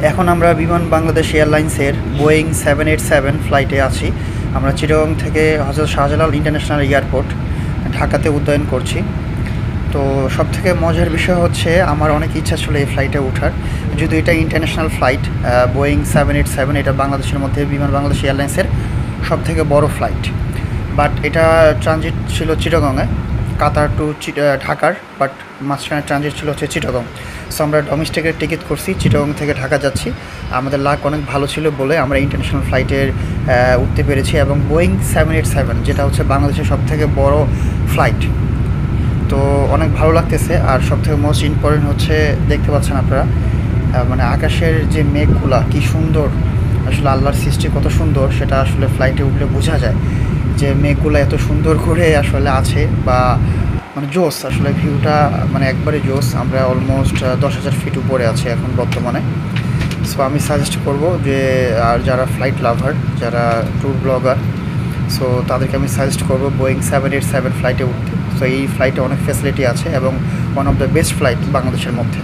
এখন আমরা বিমান বাংলাদেশ এয়ারলাইন্সের বোয়িং 787 ফ্লাইটে আছি। আমরা চিটাগং থেকে হযরত শাহজালাল ইন্টারন্যাশনাল এয়ারপোর্ট ঢাকাতে উড্ডয়ন করছি। তো সবথেকে মজার বিষয় হচ্ছে আমার অনেক ইচ্ছা ছিল এই ফ্লাইটে ওঠার, যদিও এটা ইন্টারন্যাশনাল ফ্লাইট। বোয়িং 787 এটা বাংলাদেশের মধ্যে বিমান বাংলাদেশ এয়ারলাইন্সের সবথেকে বড় ফ্লাইট। বাট এটা ট্রানজিট ছিল চিটাগংয়ে, কাতার টু ঢাকার, বাট মাঝখানে ট্রানজিট ছিল হচ্ছে চিটাগং। সো আমরা ডোমেস্টিকের টিকিট করছি, চিটাগং থেকে ঢাকা যাচ্ছি। আমাদের লাক অনেক ভালো ছিল বলে আমরা ইন্টারন্যাশনাল ফ্লাইটের উঠতে পেরেছি, এবং বোয়িং 787 যেটা হচ্ছে বাংলাদেশের সবথেকে বড় ফ্লাইট। তো অনেক ভালো লাগতেছে। আর সবথেকে মোস্ট ইম্পর্টেন্ট হচ্ছে দেখতে পাচ্ছেন আপনারা, মানে আকাশের যে মেঘগুলা কি সুন্দর, আসলে আল্লাহর সৃষ্টি কত সুন্দর সেটা আসলে ফ্লাইটে উঠলে বোঝা যায়, যে মেঘগুলো এত সুন্দর করে আসলে আছে, বা মানে জোস, আসলে ভিউটা মানে একবারে জোস। আমরা অলমোস্ট 10,000 ফিট উপরে আছে এখন বর্তমানে। সো আমি সাজেস্ট করব যে, আর যারা ফ্লাইট লাভার, যারা ট্যুর ব্লগার, সো তাদেরকে আমি সাজেস্ট করব বোয়িং 787 ফ্লাইটে উঠতে। সো এই ফ্লাইটে অনেক ফ্যাসিলিটি আছে এবং one of the best flight বাংলাদেশের মধ্যে।